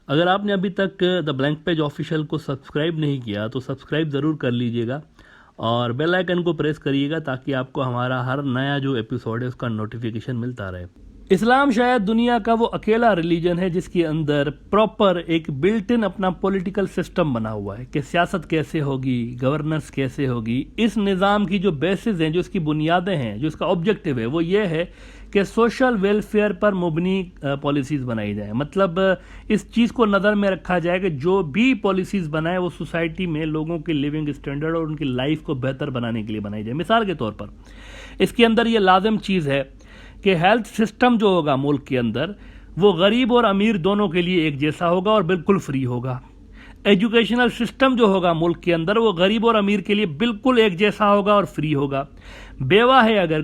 اگر آپ نے ابھی تک دا بلینک پیج آفیشیل کو سبسکرائب نہیں کیا تو سبسکرائب ضرور کر لیجئے گا اور بیل آئیکن کو پریس کریے گا تاکہ آپ کو ہمارا ہر نیا جو ایپیسوڈ ہے اس کا نوٹیفیکیشن ملتا رہے۔ اسلام شاید دنیا کا وہ اکیلا ریلیجن ہے جس کے اندر پراپر ایک بلٹ ان اپنا پولیٹیکل سسٹم بنا ہوا ہے کہ سیاست کیسے ہوگی، گورننس کیسے ہوگی۔ اس نظام کی جو بیسز ہیں، جو اس کی بنیادیں ہیں، جو اس کا آبجیکٹیو ہے، وہ یہ ہے کہ سوشل ویلفیئر پر مبنی پالیسیز بنائی جائیں۔ مطلب اس چیز کو نظر میں رکھا جائے کہ جو بھی پالیسیز بنائے وہ سوسائٹی میں لوگوں کی لیونگ اسٹینڈرڈ اور ان کی لائف کو بہتر بنانے کے لیے بنائی جائے۔ مثال کے طور پر اس کے اندر یہ لازم چیز ہے کہ ہیلتھ سسٹم جو ہوگا ملک کے اندر وہ غریب اور امیر دونوں کے لیے ایک جیسا ہوگا اور بالکل فری ہوگا۔ ایجوکیشنل سسٹم جو ہوگا ملک کے اندر وہ غریب اور امیر کے لیے بالکل ایک جیسا ہوگا اور فری ہوگا۔ بیوہ ہے اگر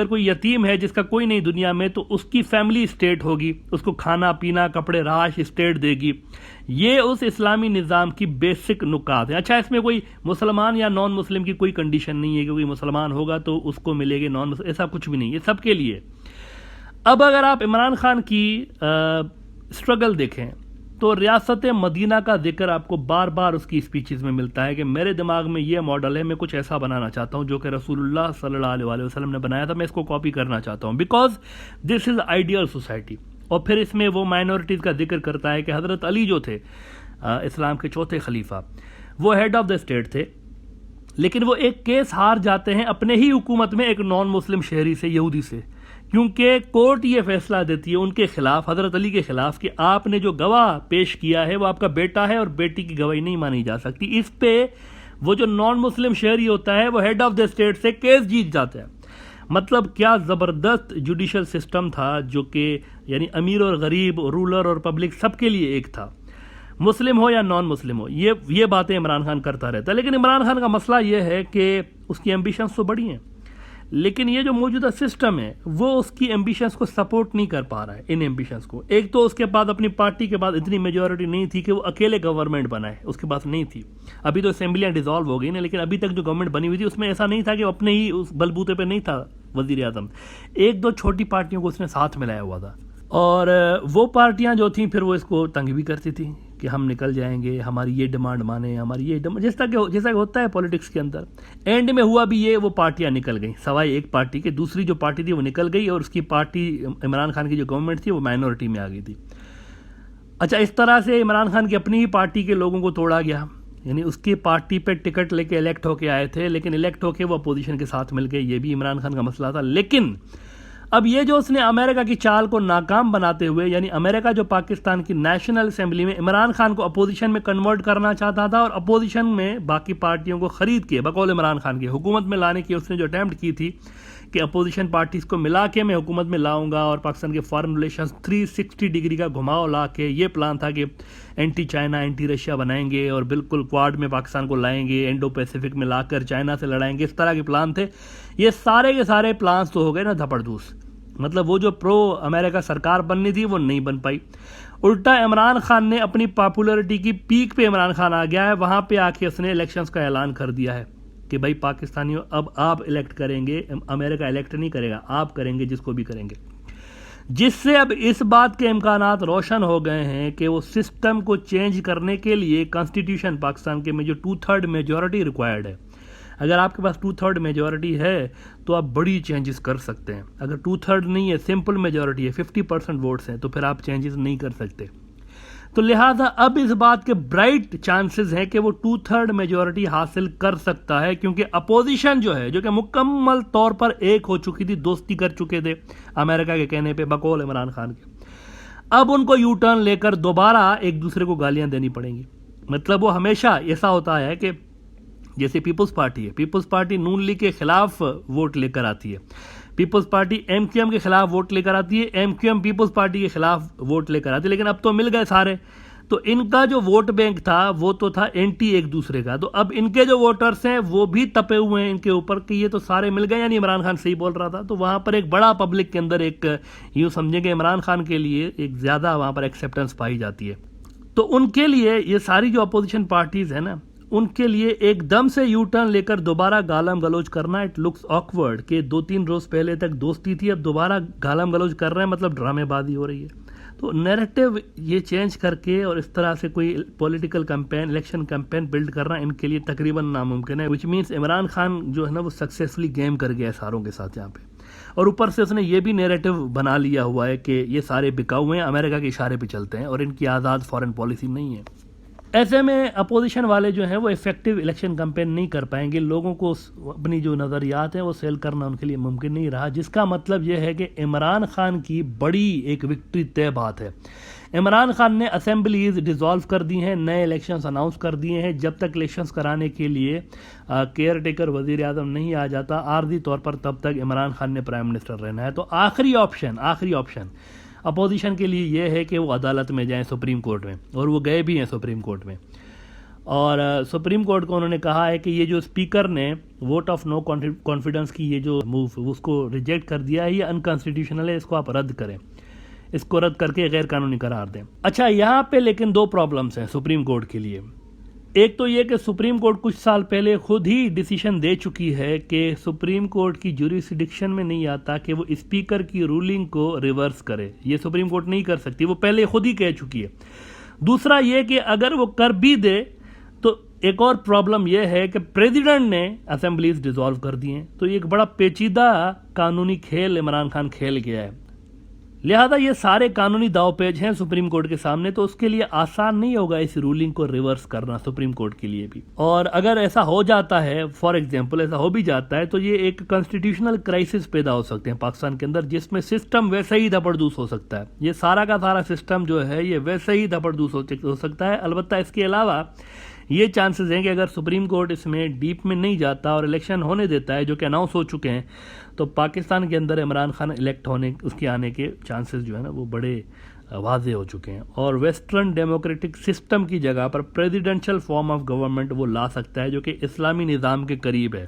کوئی یتیم ہے جس کا کوئی نہیں دنیا میں، تو اس کی فیملی اسٹیٹ ہوگی، اس کو کھانا پینا کپڑے رہائش اسٹیٹ دے گی۔ یہ اس اسلامی نظام کی بیسک نکات ہیں۔ اچھا، اس میں کوئی مسلمان یا نان مسلم کی کوئی کنڈیشن نہیں ہے کہ کوئی مسلمان ہوگا تو اس کو ملے گی، نان مسلم ایسا کچھ بھی نہیں، یہ سب کے لیے۔ اب اگر آپ عمران خان کی اسٹرگل دیکھیں تو ریاست مدینہ کا ذکر آپ کو بار بار اس کی اسپیچز میں ملتا ہے کہ میرے دماغ میں یہ ماڈل ہے، میں کچھ ایسا بنانا چاہتا ہوں جو کہ رسول اللہ صلی اللہ علیہ وسلم نے بنایا تھا، میں اس کو کاپی کرنا چاہتا ہوں، because this is ideal society. اور پھر اس میں وہ مائنورٹیز کا ذکر کرتا ہے کہ حضرت علی جو تھے اسلام کے چوتھے خلیفہ، وہ ہیڈ آف دا اسٹیٹ تھے، لیکن وہ ایک کیس ہار جاتے ہیں اپنے ہی حکومت میں ایک نان مسلم شہری سے، یہودی سے، کیونکہ کورٹ یہ فیصلہ دیتی ہے ان کے خلاف، حضرت علی کے خلاف، کہ آپ نے جو گواہ پیش کیا ہے وہ آپ کا بیٹا ہے اور بیٹی کی گواہی نہیں مانی جا سکتی۔ اس پہ وہ جو نان مسلم شہری ہوتا ہے وہ ہیڈ آف دا اسٹیٹ سے کیس جیت جاتا ہے۔ مطلب کیا زبردست جوڈیشل سسٹم تھا جو کہ یعنی امیر اور غریب، رولر اور پبلک سب کے لیے ایک تھا، مسلم ہو یا نان مسلم ہو۔ یہ باتیں عمران خان کرتا رہتا ہے، لیکن عمران خان کا مسئلہ یہ ہے کہ اس کی ایمبیشنز تو بڑی ہیں، لیکن یہ جو موجودہ سسٹم ہے وہ اس کی ایمبیشنز کو سپورٹ نہیں کر پا رہا ہے۔ ان ایمبیشنز کو، ایک تو اس کے بعد اپنی پارٹی کے بعد اتنی میجورٹی نہیں تھی کہ وہ اکیلے گورنمنٹ بنائے، اس کے پاس نہیں تھی۔ ابھی تو اسمبلیاں ڈیزالو ہو گئی نا، لیکن ابھی تک جو گورنمنٹ بنی ہوئی تھی اس میں ایسا نہیں تھا کہ وہ اپنے ہی اس بلبوتے پہ نہیں تھا وزیر اعظم، ایک دو چھوٹی پارٹیوں کو اس نے ساتھ ملایا ہوا تھا، اور وہ پارٹیاں جو تھیں پھر وہ اس کو تنگ بھی کرتی تھیں کہ ہم نکل جائیں گے، ہماری یہ ڈیمانڈ مانیں، ہماری یہ ڈیمانڈ، جیسا کہ ہوتا ہے پولیٹکس کے اندر۔ اینڈ میں ہوا بھی یہ، وہ پارٹیاں نکل گئیں، سوائے ایک پارٹی کے، دوسری جو پارٹی تھی وہ نکل گئی اور اس کی پارٹی، عمران خان کی جو گورنمنٹ تھی وہ مائنورٹی میں آ گئی تھی۔ اچھا، اس طرح سے عمران خان کی اپنی ہی پارٹی کے لوگوں کو توڑا گیا، یعنی اس کی پارٹی پہ ٹکٹ لے کے الیکٹ ہو کے آئے تھے، لیکن الیکٹ ہو کے وہ اپوزیشن کے ساتھ مل گئے، یہ بھی عمران خان کا مسئلہ تھا۔ لیکن اب یہ جو اس نے امریکہ کی چال کو ناکام بناتے ہوئے، یعنی امریکہ جو پاکستان کی نیشنل اسمبلی میں عمران خان کو اپوزیشن میں کنورٹ کرنا چاہتا تھا اور اپوزیشن میں باقی پارٹیوں کو خرید کے بقول عمران خان کے حکومت میں لانے کی اس نے جو اٹیمپٹ کی تھی کہ اپوزیشن پارٹیز کو ملا کے میں حکومت میں لاؤں گا اور پاکستان کے فارن ریلیشنز 360 ڈگری کا گھماؤ لا کے، یہ پلان تھا کہ اینٹی چائنا اینٹی رشیا بنائیں گے اور بالکل کوارڈ میں پاکستان کو لائیں گے، انڈو پیسیفک میں لا کر چائنا سے لڑائیں گے، اس طرح کے پلان تھے۔ یہ سارے کے سارے پلانز تو ہو گئے نا دھپڑ دھوس، مطلب وہ جو پرو امریکہ سرکار بننی تھی وہ نہیں بن پائی۔ الٹا عمران خان نے اپنی پاپولرٹی کی پیک پہ عمران خان آ گیا ہے، وہاں پہ آ کے اس نے الیکشنز کا اعلان کر دیا ہے کہ بھائی پاکستانیوں اب آپ الیکٹ کریں گے، امریکہ الیکٹ نہیں کرے گا، آپ کریں گے جس کو بھی کریں گے، جس سے اب اس بات کے امکانات روشن ہو گئے ہیں کہ وہ سسٹم کو چینج کرنے کے لیے کانسٹیٹیوشن پاکستان کے میں جو 2/3 میجورٹی ریکوائرڈ ہے، اگر آپ کے پاس 2/3 میجورٹی ہے تو آپ بڑی چینجز کر سکتے ہیں۔ اگر 2/3 نہیں ہے، سمپل میجورٹی ہے، 50% ووٹس ہیں، تو پھر آپ چینجز نہیں کر سکتے۔ تو لہٰذا اب اس بات کے برائٹ چانسز ہیں کہ وہ 2/3 میجورٹی حاصل کر سکتا ہے، کیونکہ اپوزیشن جو ہے، جو کہ مکمل طور پر ایک ہو چکی تھی، دوستی کر چکے تھے امریکہ کے کہنے پہ بقول عمران خان کے، اب ان کو یو ٹرن لے کر دوبارہ ایک دوسرے کو گالیاں دینی پڑیں گی۔ مطلب وہ ہمیشہ ایسا ہوتا ہے کہ جیسے پیپلز پارٹی ہے، پیپلز پارٹی نون لیگ کے خلاف ووٹ لے کر آتی ہے، پیپلز پارٹی ایم کیو ایم کے خلاف ووٹ لے کر آتی ہے، M Q M Peoples Party کے خلاف ووٹ لے کر آتی ہے، لیکن اب تو مل گئے سارے، تو ان کا جو ووٹ بینک تھا وہ تو تھا اینٹی ایک دوسرے کا، تو اب ان کے جو ووٹرز ہیں وہ بھی تپے ہوئے ہیں ان کے اوپر کہ یہ تو سارے مل گئے، یعنی عمران خان صحیح بول رہا تھا، تو وہاں پر ایک بڑا پبلک کے اندر ایک یوں سمجھیں کہ عمران خان کے لیے ایک زیادہ وہاں پر ایکسیپٹنس پائی جاتی ہے۔ تو ان کے لیے یہ ساری جو اپوزیشن پارٹیز ہیں نا، ان کے لیے ایک دم سے یو ٹرن لے کر دوبارہ گالم گلوچ کرنا، اٹ لکس آکورڈ کہ 2-3 روز پہلے تک دوستی تھی، اب دوبارہ گالم گلوچ کر رہے ہیں، مطلب ڈرامے بازی ہو رہی ہے۔ تو نیریٹو یہ چینج کر کے اور اس طرح سے کوئی political campaign, election campaign build کرنا ان کے لیے تقریباً ناممکن ہے، وچ مینس عمران خان جو ہے نا وہ سکسیسفلی گیم کر گیا ہے ساروں کے ساتھ یہاں پہ، اور اوپر سے اس نے یہ بھی نیریٹو بنا لیا ہوا ہے کہ یہ سارے بکاؤ ہیں، امریکہ کے اشارے پہ چلتے ہیں اور ان کی آزاد فارن پالیسی نہیں ہے۔ ایسے میں اپوزیشن والے جو ہیں وہ ایفیکٹو الیکشن کیمپین نہیں کر پائیں گے، لوگوں کو اپنی جو نظریات ہیں وہ سیل کرنا ان کے لیے ممکن نہیں رہا، جس کا مطلب یہ ہے کہ عمران خان کی بڑی ایک وکٹری طے بات ہے۔ عمران خان نے اسمبلیز ڈیزالو کر دی ہیں، نئے الیکشنز اناؤنس کر دیے ہیں، جب تک الیکشنز کرانے کے لیے کیئر ٹیکر وزیر اعظم نہیں آ جاتا عارضی طور پر، تب تک عمران خان نے پرائم منسٹر رہنا ہے۔ تو آخری آپشن اپوزیشن کے لیے یہ ہے کہ وہ عدالت میں جائیں، سپریم کورٹ میں، اور وہ گئے بھی ہیں سپریم کورٹ میں، اور سپریم کورٹ کو انہوں نے کہا ہے کہ یہ جو اسپیکر نے ووٹ آف نو کانفیڈنس کی یہ جو موو اس کو ریجیکٹ کر دیا ہے، یہ انکانسٹیٹیوشنل ہے، اس کو آپ رد کریں، اس کو رد کر کے غیر قانونی قرار دیں۔ اچھا، یہاں پہ لیکن دو پرابلمس ہیں سپریم کورٹ کے لیے۔ ایک تو یہ کہ سپریم کورٹ کچھ سال پہلے خود ہی ڈیسیشن دے چکی ہے کہ سپریم کورٹ کی جوریسڈکشن میں نہیں آتا کہ وہ اسپیکر کی رولنگ کو ریورس کرے، یہ سپریم کورٹ نہیں کر سکتی، وہ پہلے خود ہی کہہ چکی ہے۔ دوسرا یہ کہ اگر وہ کر بھی دے تو ایک اور پرابلم یہ ہے کہ پریزیڈنٹ نے اسمبلیز ڈیزالو کر دی ہیں، تو یہ ایک بڑا پیچیدہ قانونی کھیل عمران خان کھیل گیا ہے، لہذا یہ سارے قانونی داؤ پیچ ہیں سپریم کورٹ کے سامنے، تو اس کے لیے آسان نہیں ہوگا اس رولنگ کو ریورس کرنا سپریم کورٹ کے لیے بھی۔ اور اگر ایسا ہو جاتا ہے، فار ایگزامپل ایسا ہو بھی جاتا ہے، تو یہ ایک کانسٹیٹیوشنل کرائسس پیدا ہو سکتے ہیں پاکستان کے اندر، جس میں سسٹم ویسے ہی دھپڑدوس ہو سکتا ہے، یہ سارا کا سارا سسٹم جو ہے یہ ویسے ہی دھپڑدوس ہو سکتا ہے۔ البتہ اس کے علاوہ یہ چانسز ہیں کہ اگر سپریم کورٹ اس میں ڈیپ میں نہیں جاتا اور الیکشن ہونے دیتا ہے، جو کہ اناؤنس ہو چکے ہیں، تو پاکستان کے اندر عمران خان الیکٹ ہونے، اس کے آنے کے چانسز جو ہے نا وہ بڑے واضح ہو چکے ہیں، اور ویسٹرن ڈیموکریٹک سسٹم کی جگہ پر پریزیڈنشل فارم آف گورنمنٹ وہ لا سکتا ہے، جو کہ اسلامی نظام کے قریب ہے،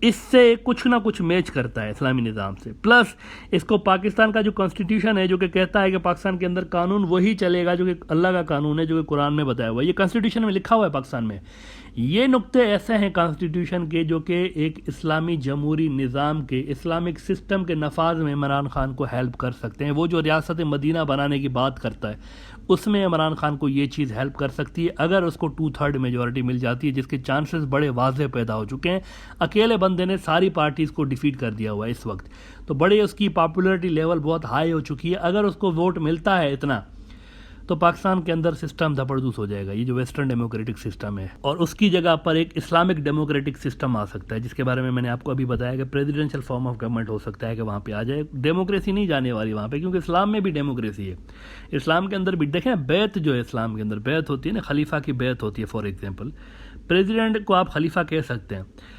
اس سے کچھ نہ کچھ میچ کرتا ہے اسلامی نظام سے۔ پلس اس کو پاکستان کا جو کانسٹیٹیوشن ہے، جو کہ کہتا ہے کہ پاکستان کے اندر قانون وہی چلے گا جو کہ اللہ کا قانون ہے، جو کہ قرآن میں بتایا ہوا ہے، یہ کانسٹیٹیوشن میں لکھا ہوا ہے پاکستان میں۔ یہ نقطے ایسے ہیں کانسٹیٹیوشن کے جو کہ ایک اسلامی جمہوری نظام کے، اسلامک سسٹم کے نفاذ میں عمران خان کو ہیلپ کر سکتے ہیں۔ وہ جو ریاست مدینہ بنانے کی بات کرتا ہے، اس میں عمران خان کو یہ چیز ہیلپ کر سکتی ہے اگر اس کو 2/3 میجورٹی مل جاتی ہے، جس کے چانسز بڑے واضح پیدا ہو چکے ہیں۔ اکیلے بندے نے ساری پارٹیز کو ڈیفیٹ کر دیا ہوا ہے اس وقت، تو بڑے اس کی پاپولرٹی لیول بہت ہائی ہو چکی ہے۔ اگر اس کو ووٹ ملتا ہے اتنا، تو پاکستان کے اندر سسٹم دھپڑدوس ہو جائے گا، یہ جو ویسٹرن ڈیموکریٹک سسٹم ہے، اور اس کی جگہ پر ایک اسلامک ڈیموکریٹک سسٹم آ سکتا ہے، جس کے بارے میں نے آپ کو ابھی بتایا کہ پریزیڈنشل فارم آف گورنمنٹ ہو سکتا ہے کہ وہاں پہ آ جائے۔ ڈیموکریسی نہیں جانے والی وہاں پہ، کیونکہ اسلام میں بھی ڈیموکریسی ہے، اسلام کے اندر بھی دیکھیں بیعت جو ہے، اسلام کے اندر بیعت ہوتی ہے نا، خلیفہ کی بیعت ہوتی ہے۔ فار ایگزامپل پریزیڈنٹ کو آپ خلیفہ کہہ سکتے ہیں،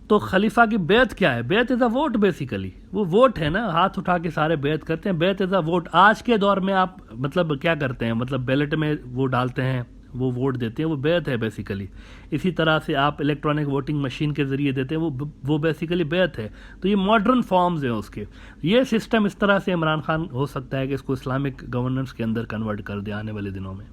تو خلیفہ کی بیعت کیا ہے؟ بیعت از اے ووٹ، بیسیکلی وہ ووٹ ہے نا، ہاتھ اٹھا کے سارے بیعت کرتے ہیں، بیعت از اے ووٹ۔ آج کے دور میں آپ مطلب کیا کرتے ہیں، مطلب بیلٹ میں وہ ڈالتے ہیں، وہ ووٹ دیتے ہیں، وہ بیعت ہے بیسیکلی۔ اسی طرح سے آپ الیکٹرانک ووٹنگ مشین کے ذریعے دیتے ہیں، وہ بیسیکلی بیعت ہے۔ تو یہ ماڈرن فارمز ہیں اس کے۔ یہ سسٹم اس طرح سے عمران خان ہو سکتا ہے کہ اس کو اسلامک گورننس کے اندر کنورٹ کر دے آنے والے دنوں میں۔